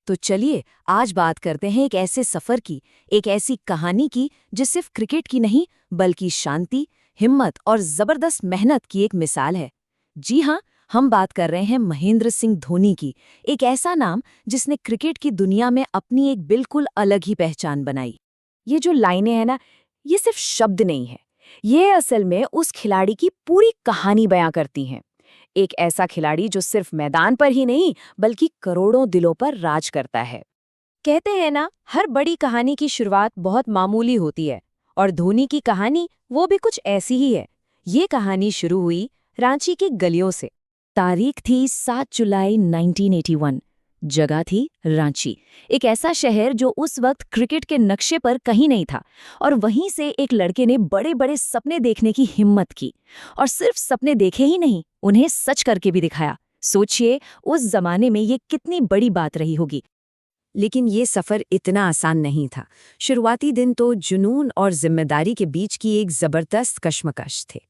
तो चलिए आज बात करते हैं एक ऐसे सफर की, एक ऐसी कहानी की जो सिर्फ क्रिकेट की नहीं बल्कि शांति, हिम्मत और जबरदस्त मेहनत की एक मिसाल है। जी हाँ, हम बात कर रहे हैं महेंद्र सिंह धोनी की, एक ऐसा नाम जिसने क्रिकेट की दुनिया में अपनी एक बिल्कुल अलग ही पहचान बनाई। ये जो लाइनें हैं ना, ये सिर्फ शब्द नहीं है, ये असल में उस खिलाड़ी की पूरी कहानी बयां करती हैं। एक ऐसा खिलाड़ी जो सिर्फ मैदान पर ही नहीं बल्कि करोड़ों दिलों पर राज करता है। कहते हैं ना, हर बड़ी कहानी की शुरुआत बहुत मामूली होती है, और धोनी की कहानी वो भी कुछ ऐसी ही है। ये कहानी शुरू हुई रांची की गलियों से। तारीख थी 7 जुलाई 1981। जगह थी रांची, एक ऐसा शहर जो उस वक्त क्रिकेट के नक्शे पर कहीं नहीं था। और वहीं से एक लड़के ने बड़े बड़े सपने देखने की हिम्मत की, और सिर्फ सपने देखे ही नहीं, उन्हें सच करके भी दिखाया। सोचिए उस जमाने में ये कितनी बड़ी बात रही होगी। लेकिन ये सफर इतना आसान नहीं था। शुरुआती दिन तो जुनून और जिम्मेदारी के बीच की एक जबरदस्त कश्मकश थे।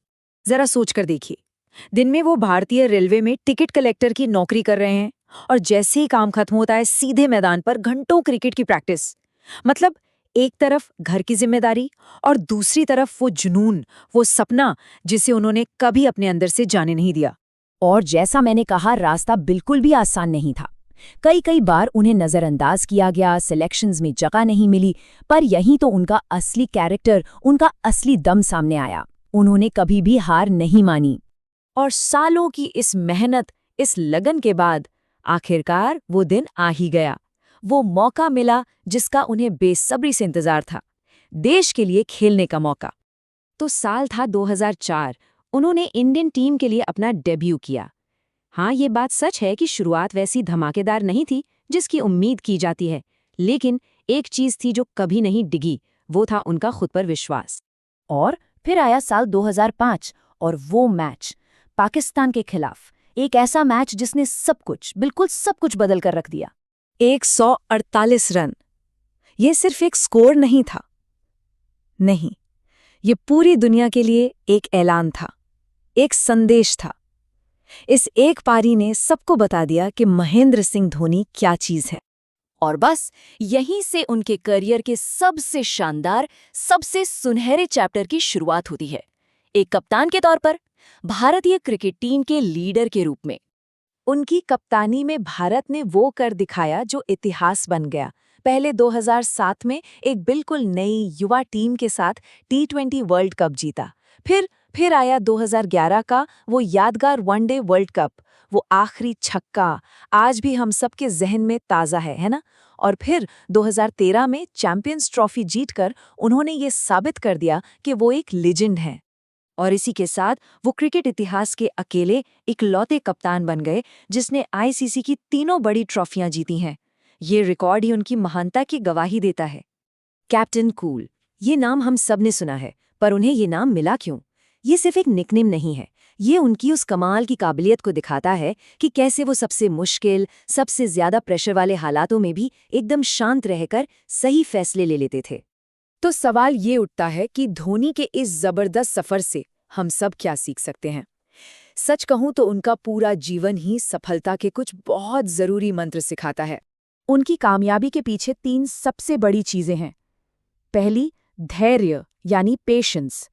जरा सोचकर देखिए, दिन में वो भारतीय रेलवे में टिकट कलेक्टर की नौकरी कर रहे हैं, और जैसे ही काम खत्म होता है सीधे मैदान पर घंटों क्रिकेट की प्रैक्टिस। मतलब एक तरफ घर की जिम्मेदारी और दूसरी तरफ वो जुनून, वो सपना जिसे उन्होंने कभी अपने अंदर से जाने नहीं दिया। और जैसा मैंने कहा, रास्ता बिल्कुल भी आसान नहीं था। कई बार उन्हें नजरअंदाज किया गया, सिलेक्शंस में जगह नहीं मिली, पर यहीं तो उनका असली कैरेक्टर, उनका असली दम सामने आया। उन्होंने कभी भी हार नहीं मानी। और सालों की इस मेहनत, इस लगन के बाद आखिरकार वो दिन आ ही गया। वो मौका मिला जिसका उन्हें बेसब्री से इंतजार था, देश के लिए खेलने का मौका। तो साल था 2004। उन्होंने इंडियन टीम के लिए अपना डेब्यू किया। हाँ, ये बात सच है कि शुरुआत वैसी धमाकेदार नहीं थी जिसकी उम्मीद की जाती है, लेकिन एक चीज थी जो कभी नहीं डिगी, वो था उनका खुद पर विश्वास। और फिर आया साल 2005, और वो मैच पाकिस्तान के खिलाफ, एक ऐसा मैच जिसने सब कुछ, बिल्कुल सब कुछ बदल कर रख दिया। 148 रन, ये सिर्फ एक स्कोर नहीं था। नहीं, ये पूरी दुनिया के लिए एक ऐलान था, एक संदेश था। इस एक पारी ने सबको बता दिया कि महेंद्र सिंह धोनी क्या चीज है। और बस यहीं से उनके करियर के सबसे शानदार, सबसे सुनहरे चैप्टर की शुरुआत होती है। एक कप्तान के तौर पर, भारतीय क्रिकेट टीम के लीडर के रूप में। उनकी कप्तानी में भारत ने वो कर दिखाया जो इतिहास बन गया। पहले 2007 में एक बिल्कुल नई युवा टीम के साथ T20 वर्ल्ड कप जीता। फिर आया 2011 का वो यादगार वनडे वर्ल्ड कप, वो आखिरी छक्का आज भी हम सबके जहन में ताज़ा है ना? और फिर 2013 में चैंपियंस ट्रॉफी जीतकर उन्होंने ये साबित कर दिया कि वो एक लेजेंड हैं। और इसी के साथ वो क्रिकेट इतिहास के अकेले इकलौते कप्तान बन गए जिसने ICC की तीनों बड़ी ट्रॉफियां जीती हैं। ये रिकॉर्ड ही उनकी महानता की गवाही देता है। कैप्टन कूल, ये नाम हम सब ने सुना है, पर उन्हें ये नाम मिला क्यों? ये सिर्फ एक निकनेम नहीं है, ये उनकी उस कमाल की काबिलियत को दिखाता है कि कैसे वो सबसे मुश्किल, सबसे ज्यादा प्रेशर वाले हालातों में भी एकदम शांत रहकर सही फैसले ले लेते थे। तो सवाल ये उठता है कि धोनी के इस जबरदस्त सफर से हम सब क्या सीख सकते हैं? सच कहूं तो उनका पूरा जीवन ही सफलता के कुछ बहुत जरूरी मंत्र सिखाता है। उनकी कामयाबी के पीछे 3 सबसे बड़ी चीजें हैं। पहली, धैर्य यानी पेशेंस।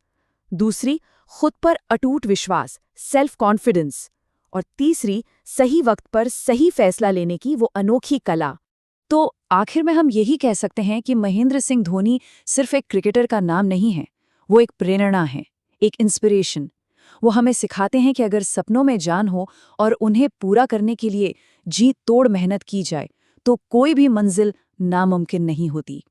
दूसरी, खुद पर अटूट विश्वास, सेल्फ कॉन्फिडेंस। और तीसरी, सही वक्त पर सही फैसला लेने की वो अनोखी कला। तो आखिर में हम यही कह सकते हैं कि महेंद्र सिंह धोनी सिर्फ एक क्रिकेटर का नाम नहीं है, वो एक प्रेरणा है, एक इंस्पिरेशन। वो हमें सिखाते हैं कि अगर सपनों में जान हो और उन्हें पूरा करने के लिए जी तोड़ मेहनत की जाए, तो कोई भी मंजिल नामुमकिन नहीं होती।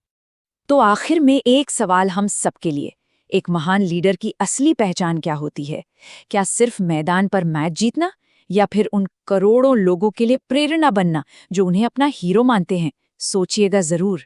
तो आखिर में एक सवाल हम सबके लिए, एक महान लीडर की असली पहचान क्या होती है? क्या सिर्फ मैदान पर मैच जीतना, या फिर उन करोड़ों लोगों के लिए प्रेरणा बनना जो उन्हें अपना हीरो मानते हैं? सोचिएगा जरूर।